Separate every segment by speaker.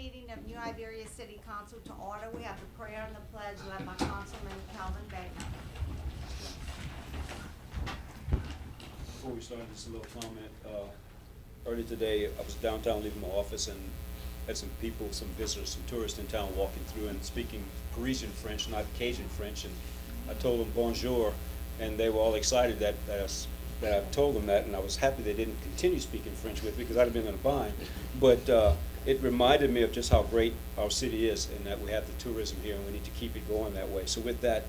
Speaker 1: meeting of New Iberia City Council to order. We have the prayer and the pledge led by Councilman Calvin Baker.
Speaker 2: Before we start, just a little comment. Earlier today, I was downtown leaving my office and had some people, some visitors, some tourists in town walking through and speaking Parisian French, not Cajun French. And I told them bonjour, and they were all excited that I told them that, and I was happy they didn't continue speaking French with me because I'd have been in a bind. But it reminded me of just how great our city is and that we have the tourism here and we need to keep it going that way. So with that,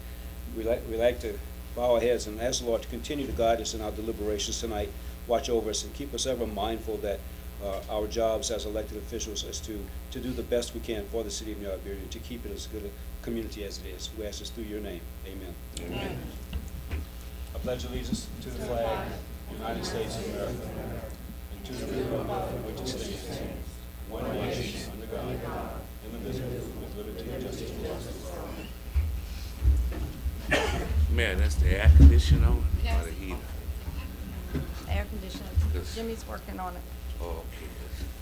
Speaker 2: we like to bow our heads and ask the Lord to continue to guide us in our deliberations tonight, watch over us, and keep us ever mindful that our jobs as elected officials is to do the best we can for the city of New Iberia and to keep it as good a community as it is. We ask this through your name. Amen.
Speaker 1: Amen.
Speaker 2: I pledge allegiance to the flag of the United States of America and to the republic for which it stands, one nation, under God, indivisible, with liberty and justice for all.
Speaker 3: Man, that's the air conditioner on or the heater?
Speaker 1: Air conditioner.
Speaker 3: Yes.
Speaker 1: Jimmy's working on it.
Speaker 3: Oh, okay.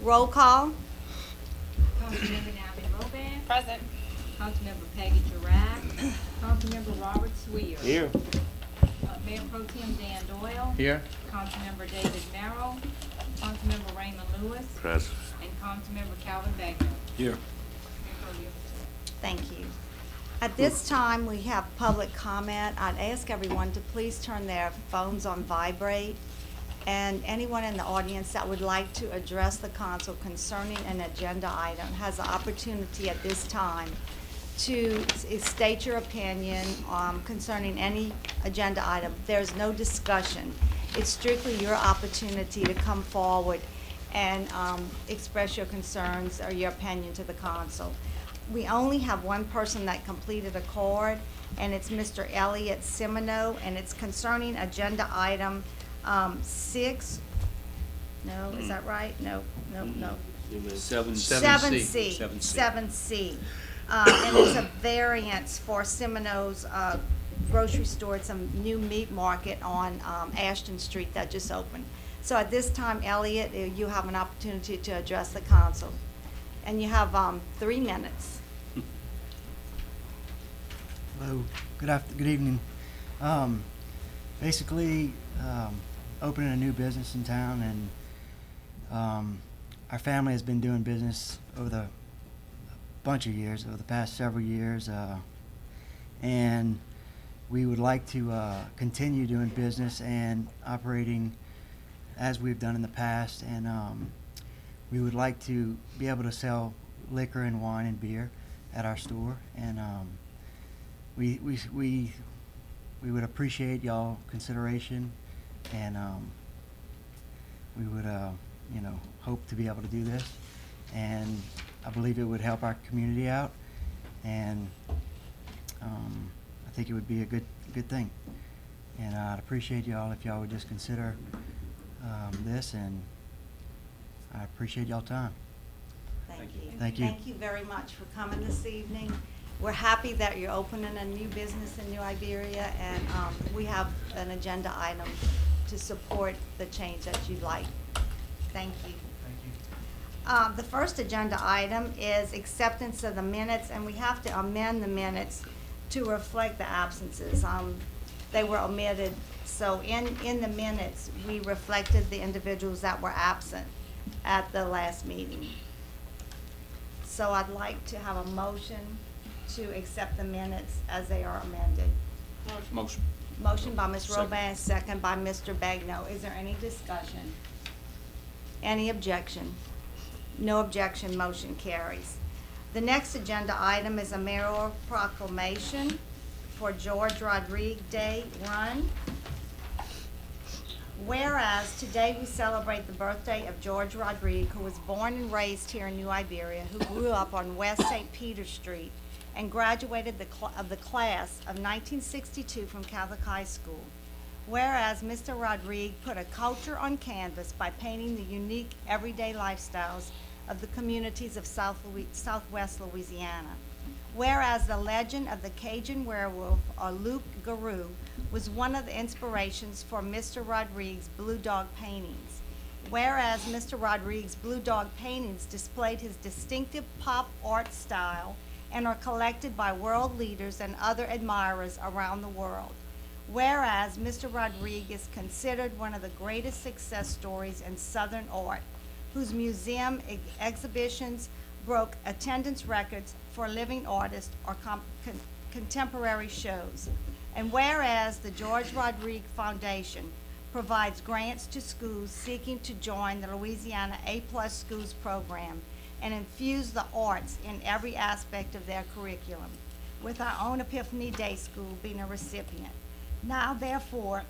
Speaker 1: Roll call.
Speaker 4: Councilmember Natalie Roban.
Speaker 5: Present.
Speaker 4: Councilmember Peggy Jarrett. Councilmember Robert Swear.
Speaker 2: Here.
Speaker 4: Mayor Pro Tem Dan Doyle.
Speaker 2: Here.
Speaker 4: Councilmember David Merrill. Councilmember Raymond Lewis.
Speaker 3: Present.
Speaker 4: And Councilmember Calvin Baker.
Speaker 2: Here.
Speaker 4: Mayor Pro Tem.
Speaker 1: Thank you. At this time, we have public comment. I'd ask everyone to please turn their phones on vibrate. And anyone in the audience that would like to address the council concerning an agenda item has the opportunity at this time to state your opinion concerning any agenda item. There's no discussion. It's strictly your opportunity to come forward and express your concerns or your opinion to the council. We only have one person that completed a card, and it's Mr. Elliot Semino, and it's concerning agenda item 6. No, is that right? No.
Speaker 2: 7C.
Speaker 1: 7C. And it's a variance for Semino's grocery store. It's a new meat market on Ashton Street that just opened. So at this time, Elliot, you have an opportunity to address the council. And you have 3 minutes.
Speaker 6: Hello, good evening. Basically, opening a new business in town, and our family has been doing business over the bunch of years, over the past several years, and we would like to continue doing business and operating as we've done in the past, and we would like to be able to sell liquor and wine and beer at our store, and we would appreciate y'all consideration, and we would hope to be able to do this, and I believe it would help our community out, and I think it would be a good thing, and I'd appreciate y'all if y'all would just consider this, and I appreciate y'all time.
Speaker 1: Thank you.
Speaker 6: Thank you.
Speaker 1: Thank you very much for coming this evening. We're happy that you're opening a new business in New Iberia, and we have an agenda item to support the change that you'd like. Thank you.
Speaker 6: Thank you.
Speaker 1: The first agenda item is acceptance of the minutes, and we have to amend the minutes to reflect the absences. They were omitted, so in the minutes, we reflected the individuals that were absent at the last meeting. So I'd like to have a motion to accept the minutes as they are amended.
Speaker 2: Motion.
Speaker 1: Motion by Ms.
Speaker 2: Second.
Speaker 1: Roban, second by Mr. Bagno. Is there any discussion? Any objection? No objection, motion carries. The next agenda item is a mayoral proclamation for George Rodriguez Day Run. Whereas today we celebrate the birthday of George Rodriguez, who was born and raised here in New Iberia, who grew up on West St. Peter Street and graduated of the class of 1962 from Catholic High School. Whereas Mr. Rodriguez put a culture on canvas by painting the unique everyday lifestyles of the communities of Southwest Louisiana. Whereas the legend of the Cajun werewolf, or Loup Garou, was one of the inspirations for Mr. Rodriguez's Blue Dog paintings. Whereas Mr. Rodriguez's Blue Dog paintings displayed his distinctive pop art style and are collected by world leaders and other admirers around the world. Whereas Mr. Rodriguez is considered one of the greatest success stories in Southern art, whose museum exhibitions broke attendance records for living artists or contemporary shows. And whereas the George Rodriguez Foundation provides grants to schools seeking to join the Louisiana A+ Schools program and infuse the arts in every aspect of their curriculum, with our own Epiphany Day School being a recipient. Now therefore,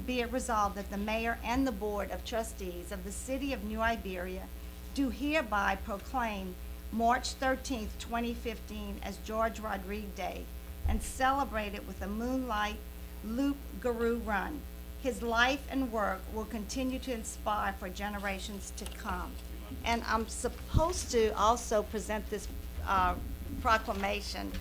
Speaker 1: be it resolved that the mayor and the board of trustees of the city of New Iberia do hereby proclaim March 13th, 2015 as George Rodriguez Day and celebrate it with a Moonlight Loop Guru Run. His life and work will continue to inspire for generations to come. And I'm supposed to also present this proclamation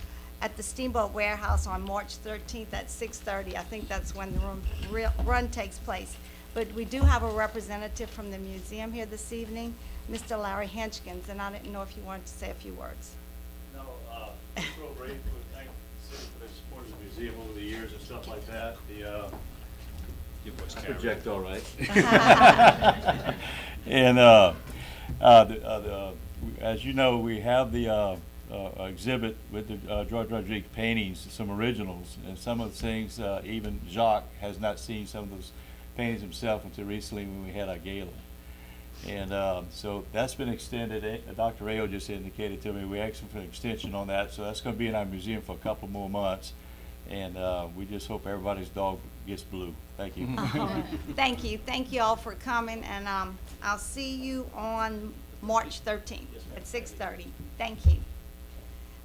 Speaker 1: at the Steamboat Warehouse on March 13th at 6:30. I think that's when the run takes place. But we do have a representative from the museum here this evening, Mr. Larry Henchkins, and I didn't know if you wanted to say a few words.
Speaker 5: No, it's real great to thank the city for their support of the museum over the years and stuff like that.
Speaker 2: Your voice
Speaker 5: I
Speaker 2: carried.
Speaker 5: project all right. And as you know, we have the exhibit with the George Rodriguez paintings, some originals, and some of the things even Jacques has not seen some of those paintings himself until recently when we had our gala. And so that's been extended. Dr. Rayo just indicated to me we asked for an extension on that, so that's going to be in our museum for a couple more months. And we just hope everybody's dog gets blue. Thank you.
Speaker 1: Thank you. Thank you all for coming, and I'll see you on March 13th at 6:30. Thank you.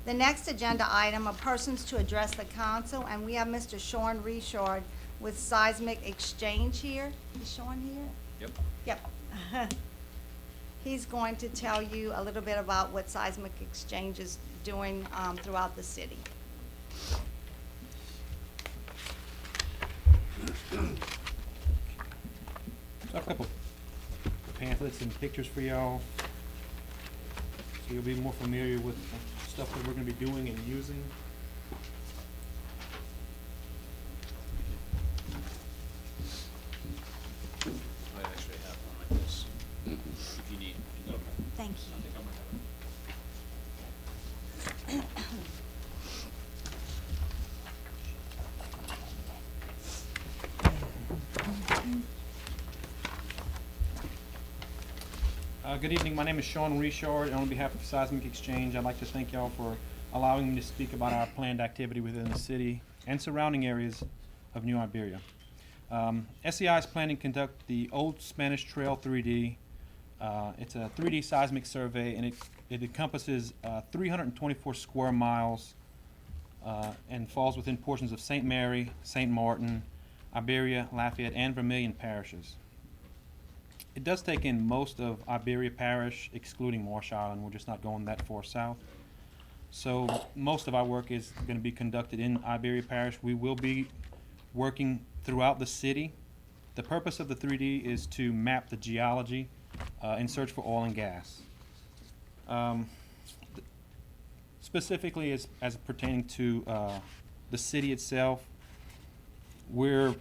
Speaker 1: The next agenda item are persons to address the council, and we have Mr. Sean Richard with Seismic Exchange here. Is Sean here?
Speaker 2: Yep.
Speaker 1: Yep. He's going to tell you a little bit about what Seismic Exchange is doing throughout the city.
Speaker 7: So a couple pamphlets and pictures for y'all, so you'll be more familiar with the stuff that we're going to be doing and using.
Speaker 2: I actually have one like this, if you need.
Speaker 1: Thank
Speaker 2: I
Speaker 1: you.
Speaker 2: think I'm gonna have it.
Speaker 7: Good evening, my name is Sean Richard, and on behalf of Seismic Exchange, I'd like to thank y'all for allowing me to speak about our planned activity within the city and surrounding areas of New Iberia. SEI is planning to conduct the Old Spanish Trail 3D. It's a 3D seismic survey, and it encompasses 324 square miles and falls within portions of St. Mary, St. Martin, Iberia, Lafayette, and Vermilion parishes. It does take in most of Iberia Parish, excluding Marsh Island. We're just not going that far south. So most of our work is going to be conducted in Iberia Parish. We will be working throughout the city. The purpose of the 3D is to map the geology in search for oil and gas. Specifically as pertaining to the city itself, we're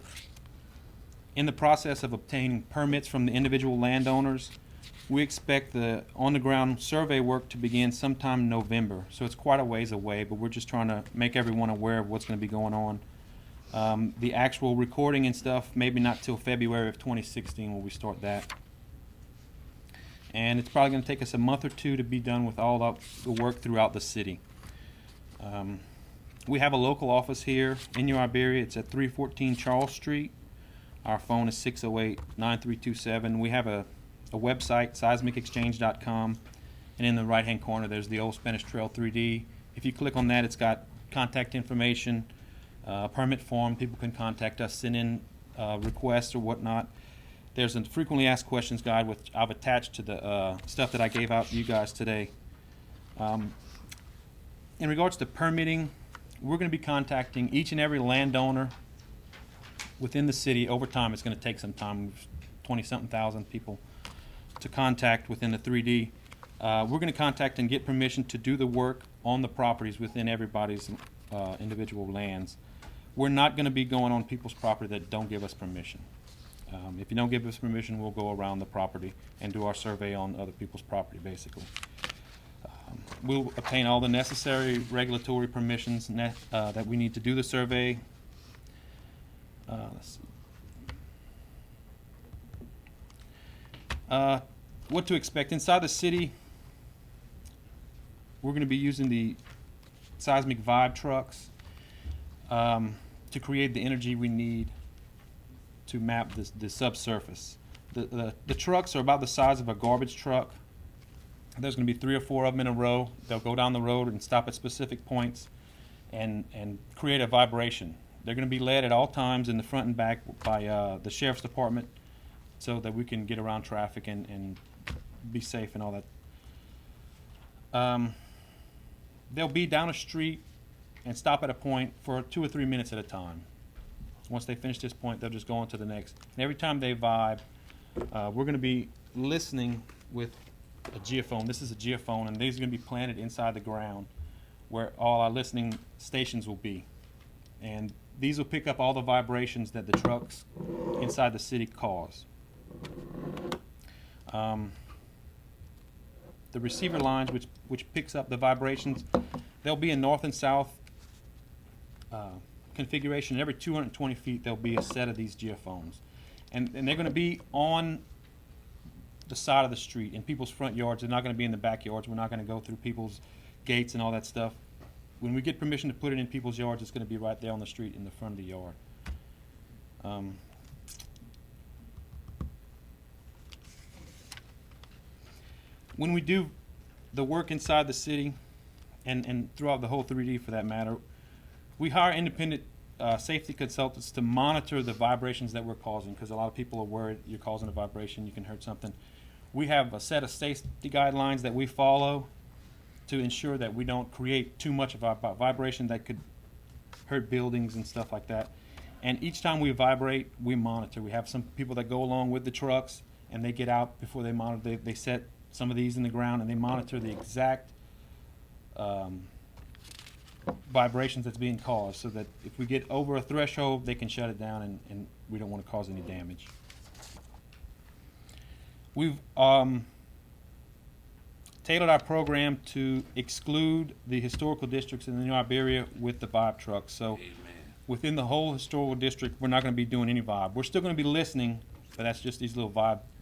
Speaker 7: in the process of obtaining permits from the individual landowners. We expect the on-the-ground survey work to begin sometime in November, so it's quite a ways away, but we're just trying to make everyone aware of what's going to be going on. The actual recording and stuff, maybe not till February of 2016 will we start that. And it's probably going to take us a month or two to be done with all the work throughout the city. We have a local office here in New Iberia. It's at 314 Charles Street. Our phone is 608-9327. We have a website, seismicexchange.com, and in the right-hand corner there's the Old Spanish Trail 3D. If you click on that, it's got contact information, permit form. People can contact us, send in requests or whatnot. There's a frequently asked questions guide, which I've attached to the stuff that I gave out to you guys today. In regards to permitting, we're going to be contacting each and every landowner within the city. Over time, it's going to take some time. 20-something thousand people to contact within the 3D. We're gonna contact and get permission to do the work on the properties within everybody's individual lands. We're not gonna be going on people's property that don't give us permission. If you don't give us permission, we'll go around the property and do our survey on other people's property, basically. We'll obtain all the necessary regulatory permissions that we need to do the survey. Let's see. What to expect inside the city, we're going to be using the seismic vibe trucks to create the energy we need to map the subsurface. The trucks are about the size of a garbage truck. There's going to be 3 or 4 of them in a row. They'll go down the road and stop at specific points and create a vibration. They're going to be led at all times in the front and back by the sheriff's department so that we can get around traffic and be safe and all that. They'll be down a street and stop at a point for 2 or 3 minutes at a time. Once they finish this point, they'll just go on to the next. And every time they vibe, we're going to be listening with a geophone. This is a geophone, and these are going to be planted inside the ground where all our listening stations will be. And these will pick up all the vibrations that the trucks inside the city cause. The receiver lines, which picks up the vibrations, they'll be in north and south configuration. Every 220 feet, there'll be a set of these geophones. And they're going to be on the side of the street, in people's front yards. They're not going to be in the backyards. We're not going to go through people's gates and all that stuff. When we get permission to put it in people's yards, it's going to be right there on the street in the front of the yard. When we do the work inside the city, and throughout the whole 3D for that matter, we hire independent safety consultants to monitor the vibrations that we're causing, because a lot of people are worried you're causing a vibration, you can hurt something. We have a set of safety guidelines that we follow to ensure that we don't create too much of a vibration that could hurt buildings and stuff like that. And each time we vibrate, we monitor. We have some people that go along with the trucks, and they get out before they monitor. They set some of these in the ground, and they monitor the exact vibrations that's being caused, so that if we get over a threshold, they can shut it down, and we don't want to cause any damage. We've tailored our program to exclude the historical districts in the New Iberia with the vibe trucks. So
Speaker 3: Amen.
Speaker 7: within the whole historical district, we're not going to be doing any vibe. We're still going to be listening, but that's just these little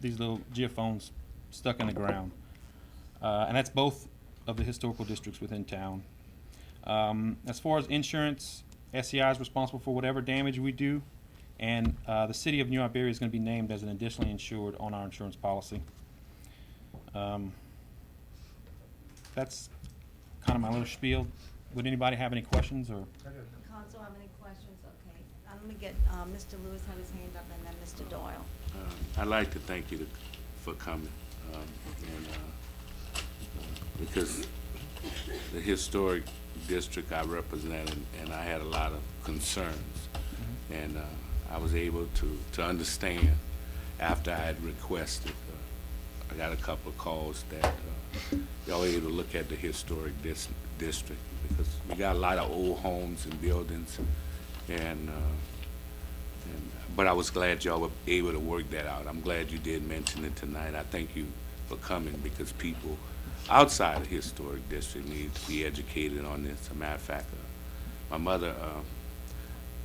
Speaker 7: geophones stuck in the ground. And that's both of the historical districts within town. As far as insurance, SCI is responsible for whatever damage we do, and the city of New Iberia is going to be named as an additionally insured on our insurance policy. That's kind of my little spiel. Would anybody have any questions, or?
Speaker 1: Council, have any questions? Okay. Let me get, Mr. Lewis had his hand up, and then Mr. Doyle.
Speaker 3: I'd like to thank you for coming, because the historic district I represented, and I had a lot of concerns, and I was able to understand after I had requested. I got a couple of calls that y'all were able to look at the historic district, because we got a lot of old homes and buildings, but I was glad y'all were able to work that out. I'm glad you did mention it tonight. I thank you for coming, because people outside the historic district need to be educated on this. As a matter of fact, my mother,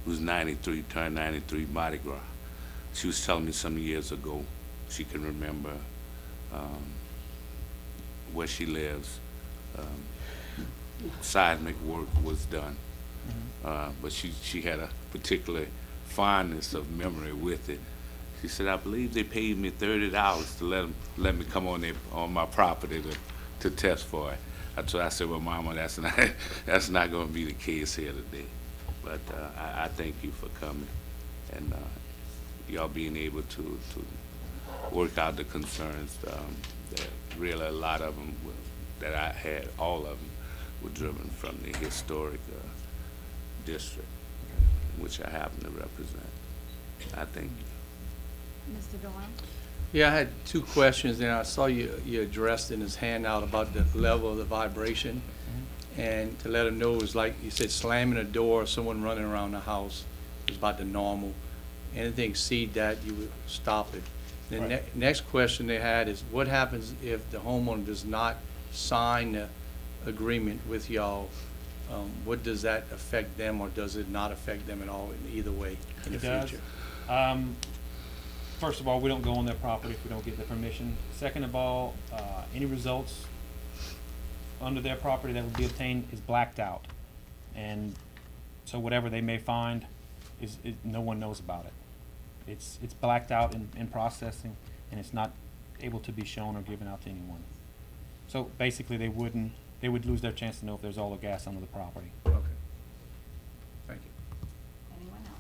Speaker 3: who's 93, turned 93, Mardi Gras, she was telling me some years ago she can remember where she lives. Seismic work was done, but she had a particular fondness of memory with it. She said, I believe they paid me $30 to let me come on my property to test for it. I said, well, Mama, that's not going to be the case here today. But I thank you for coming, and y'all being able to work out the concerns. That really a lot of them that I had, all of them were driven from the historic district, which I happen to represent. I thank you.
Speaker 1: Mr. Doyle?
Speaker 8: Yeah, I had two questions, and I saw you addressed in his handout about the level of the vibration. And to let him know, it was like, you said slamming a door, or someone running around the house is about the normal. Anything exceed that, you would stop it. The next question they had is, what happens if the homeowner does not sign the agreement with y'all? What does that affect them, or does it not affect them at all in either way in the
Speaker 7: It does.
Speaker 8: future?
Speaker 7: First of all, we don't go on their property if we don't get their permission. Second of all, any results under their property that would be obtained is blacked out. And so whatever they may find no one knows about it. It's blacked out in processing, and it's not able to be shown or given out to anyone. So basically, they would lose their chance to know if there's oil or gas under the property.
Speaker 8: Okay. Thank you.
Speaker 1: Anyone else?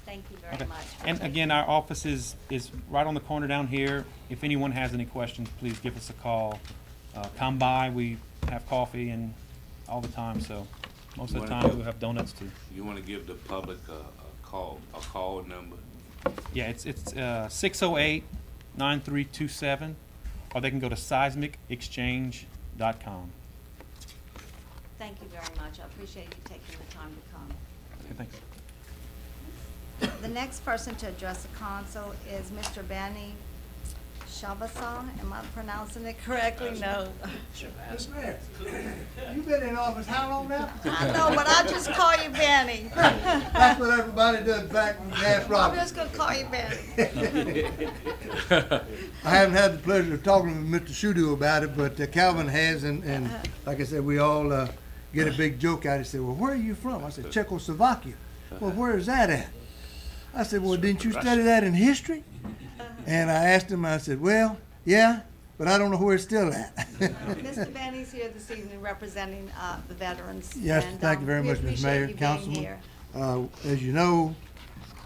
Speaker 1: Thank you very
Speaker 7: Okay.
Speaker 1: much.
Speaker 7: And again, our office is right on the corner down here. If anyone has any questions, please give us a call. Come by, we have coffee and all the time, so most of the time we'll have donuts too.
Speaker 3: You wanna give the public a call number?
Speaker 7: Yeah, it's 608-9327, or they can go to seismicexchange.com.
Speaker 1: Thank you very much. I appreciate you taking the time to come.
Speaker 7: Okay, thanks.
Speaker 1: The next person to address the council is Mr. Benny Shavasar. Am I pronouncing it correctly? No.
Speaker 9: Miss Mayor, you been in office how long now?
Speaker 1: I know, but I just call you Benny.
Speaker 9: That's what everybody does back when Nash
Speaker 1: I'm
Speaker 9: Roberts.
Speaker 1: just gonna call you Benny.
Speaker 9: I haven't had the pleasure of talking with Mr. Shudu about it, but Calvin has, and like I said, we all get a big joke out of it. He said, well, where are you from? I said, Czechoslovakia. Well, where is that at? I said, well, didn't you study that in history? And I asked him, I said, well, yeah, but I don't know where it's still at.
Speaker 1: Mr. Benny's here this evening representing the veterans.
Speaker 9: Yes,
Speaker 1: and,
Speaker 9: thank you very
Speaker 1: we
Speaker 9: much, Ms. Mayor,
Speaker 1: appreciate you being
Speaker 9: Councilman.
Speaker 1: here.
Speaker 9: As you know,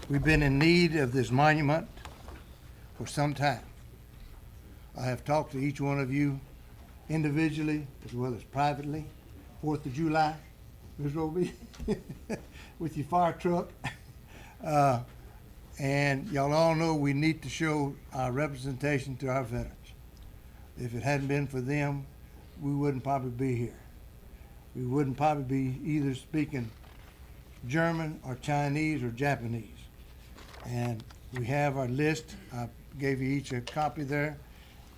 Speaker 9: we've been in need of this monument for some time. I have talked to each one of you individually as well as privately. 4th of July, Ms. Roby, with your fire truck. And y'all all know we need to show our representation to our veterans. If it hadn't been for them, we wouldn't probably be here. We wouldn't probably be either speaking German or Chinese or Japanese. And we have our list. I gave you each a copy there.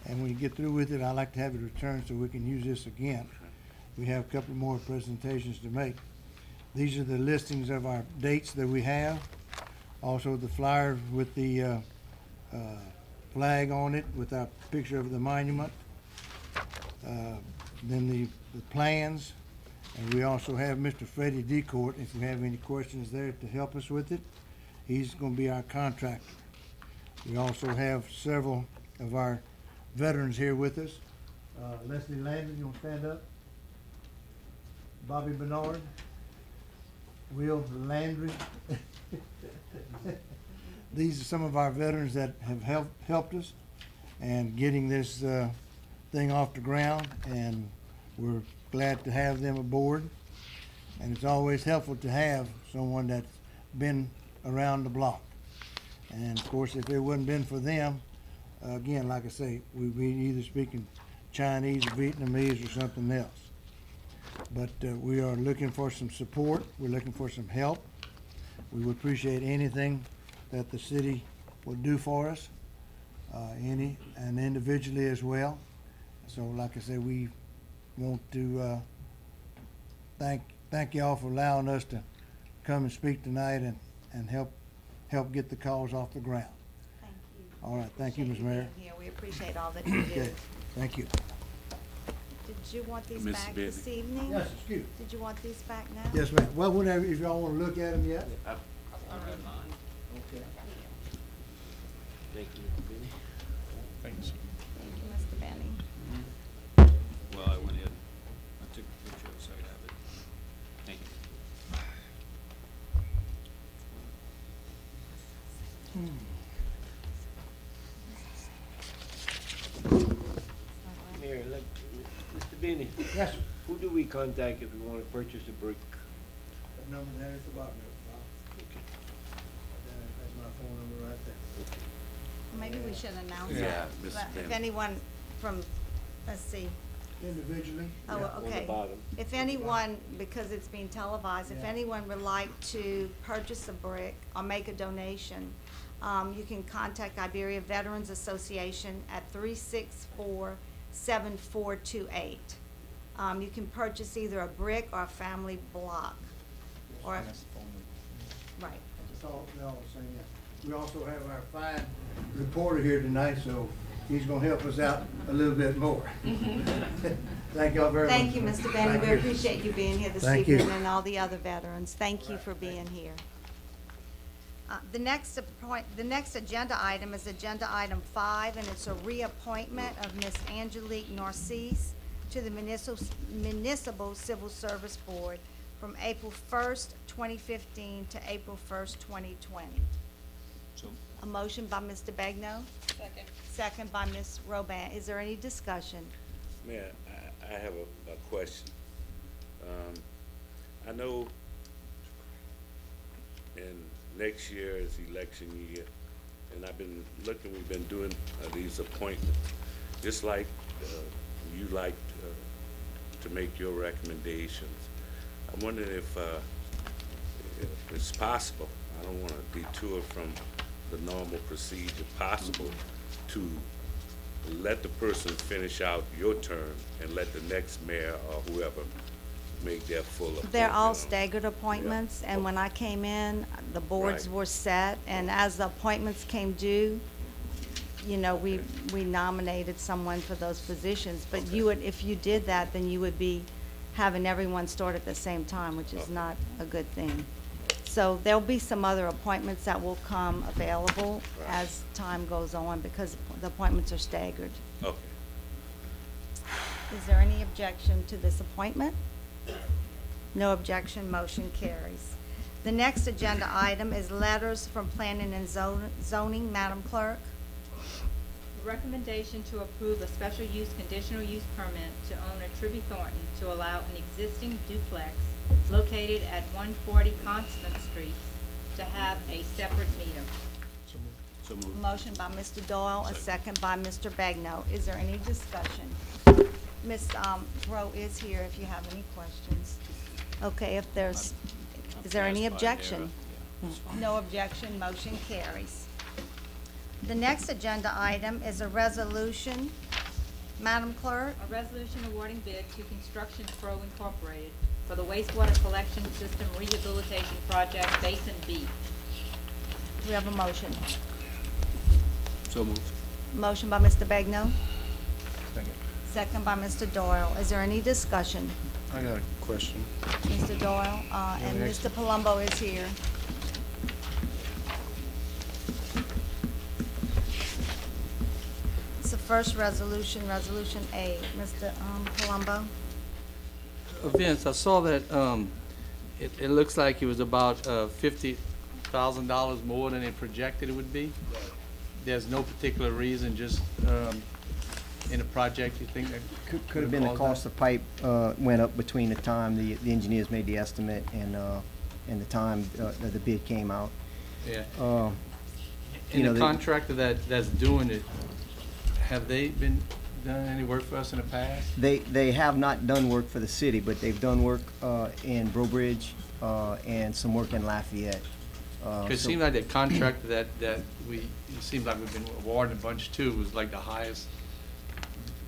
Speaker 9: And when you get through with it, I'd like to have it returned so we can use this again. We have a couple more presentations to make. These are the listings of our dates that we have. Also the flyer with the flag on it with our picture of the monument. Then the plans. And we also have Mr. Freddie Decourt, if you have any questions there to help us with it. He's going to be our contractor. We also have several of our veterans here with us. Leslie Landry, you want to stand up? Bobby Bernard. Will Landry. These are some of our veterans that have helped us and getting this thing off the ground, and we're glad to have them aboard. And it's always helpful to have someone that's been around the block. And of course, if it wouldn't been for them, again, like I say, we'd be either speaking Chinese or Vietnamese or something else. But we are looking for some support. We're looking for some help. We would appreciate anything that the city will do for us, and individually as well. So like I said, we want to thank y'all for allowing us to come and speak tonight and help get the cause off the ground.
Speaker 1: Thank you.
Speaker 9: All right, thank you, Ms.
Speaker 1: Appreciate
Speaker 9: Mayor.
Speaker 1: being here. We appreciate all that you do.
Speaker 9: Okay, thank you.
Speaker 1: Did you want these
Speaker 3: Mr.
Speaker 1: back
Speaker 3: Benny.
Speaker 1: this evening?
Speaker 9: Yes, excuse.
Speaker 1: Did you want these back now?
Speaker 9: Yes, ma'am. Well, whenever, if y'all want to look at them yet. Okay.
Speaker 3: Thank you, Benny.
Speaker 7: Thanks.
Speaker 1: Thank you, Mr. Benny.
Speaker 2: Well, I went ahead, I took a picture so I have it. Thank you.
Speaker 10: Mayor, Mr. Benny,
Speaker 9: Yes, sir.
Speaker 10: who do we contact if we want to purchase a brick?
Speaker 9: That number there is the bottom of it, Bob. That's my phone number right there.
Speaker 1: maybe we should announce
Speaker 3: Yeah,
Speaker 1: that.
Speaker 3: Mr.
Speaker 1: But if
Speaker 3: Bennett.
Speaker 1: anyone from, let's see,
Speaker 9: Individually?
Speaker 1: oh,
Speaker 10: On the
Speaker 1: okay.
Speaker 10: bottom.
Speaker 1: If anyone, because it's being televised, if
Speaker 9: Yeah.
Speaker 1: anyone would like to purchase a brick or make a donation, you can contact Iberia Veterans Association at 364-7428. You can purchase either a brick or a family block, or, right.
Speaker 9: It's all the same, yeah. We also have our fine reporter here tonight, so he's gonna help us out a little bit more. Thank y'all very much.
Speaker 1: Thank you, Mr. Benny.
Speaker 9: Thank
Speaker 1: We
Speaker 9: you.
Speaker 1: appreciate you being here this
Speaker 9: Thank you.
Speaker 1: evening, and all the other veterans. Thank you for being here. The next agenda item is agenda item 5, and it's a reappointment of Miss Angelique Narcisse to the Municipal Civil Service Board from April 1st, 2015 to April 1st, 2020.
Speaker 2: So,
Speaker 1: A motion by Mr. Bagno,
Speaker 4: Second.
Speaker 1: second by Ms. Robin. Is there any discussion?
Speaker 3: Mayor, I have a question. I know in next year is election year, and I've been looking, we've been doing these appointments, just like you like to make your recommendations. I'm wondering if it's possible, I don't want to detour from the normal procedure, possible to let the person finish out your term and let the next mayor or whoever make their full appointment.
Speaker 1: They're all staggered appointments, and when I came in, the boards
Speaker 3: Right.
Speaker 1: were set, and as the appointments came due, you know, we nominated someone for those positions, but you would, if you did that, then you would be having everyone start at the same time, which is
Speaker 3: Okay.
Speaker 1: not a good thing. So there'll be some other appointments that will come available
Speaker 3: Right.
Speaker 1: as time goes on, because the appointments are staggered.
Speaker 3: Okay.
Speaker 1: Is there any objection to this appointment? No objection, motion carries. The next agenda item is letters from planning and zoning. Madam Clerk?
Speaker 4: Recommendation to approve a special use conditional use permit to owner Tribby Thornton to allow an existing duplex located at 140 Constant Street to have a separate meter.
Speaker 2: so moved.
Speaker 1: Motion by Mr. Doyle, a second by Mr. Bagno. Is there any discussion? Ms. Rowe is here if you have any questions. Okay, if there's, is there any objection? No objection, motion carries. The next agenda item is a resolution. Madam Clerk?
Speaker 4: A resolution awarding bid to Construction Pro Incorporated for the wastewater collection system rehabilitation project Basin B.
Speaker 1: We have a motion.
Speaker 2: So moved.
Speaker 1: Motion by Mr. Bagno. Second by Mr. Doyle. Is there any discussion?
Speaker 8: I got a question.
Speaker 1: Mr. Doyle, and Mr. Palumbo is here. It's the first resolution, Resolution A. Mr. Palumbo?
Speaker 8: Vince, I saw that, it looks like it was about $50,000 more than it projected it would be. There's no particular reason, just in a project you think that
Speaker 11: Could have been the cost of pipe went up between the time the engineers made the estimate and the time that the bid came out.
Speaker 8: Yeah.
Speaker 11: You
Speaker 8: And
Speaker 11: know,
Speaker 8: the
Speaker 11: they-
Speaker 8: contractor that's doing it, have they been done any work for us in the past?
Speaker 11: They have not done work for the city, but they've done work in Brobridge and some work in Lafayette.
Speaker 8: 'Cause it
Speaker 11: So-
Speaker 8: seemed like the contractor that it seems like we've been awarding a bunch too, was like the highest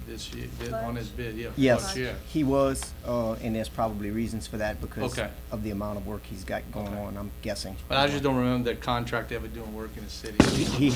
Speaker 8: this year, on his bid, yeah.
Speaker 11: Yes,
Speaker 8: Bunch, yeah.
Speaker 11: he was, and there's probably reasons for that because
Speaker 8: Okay.
Speaker 11: of the amount of work he's got going
Speaker 8: Okay.
Speaker 11: on, I'm guessing.
Speaker 8: But I just don't remember that contractor ever doing work in the city.
Speaker 11: He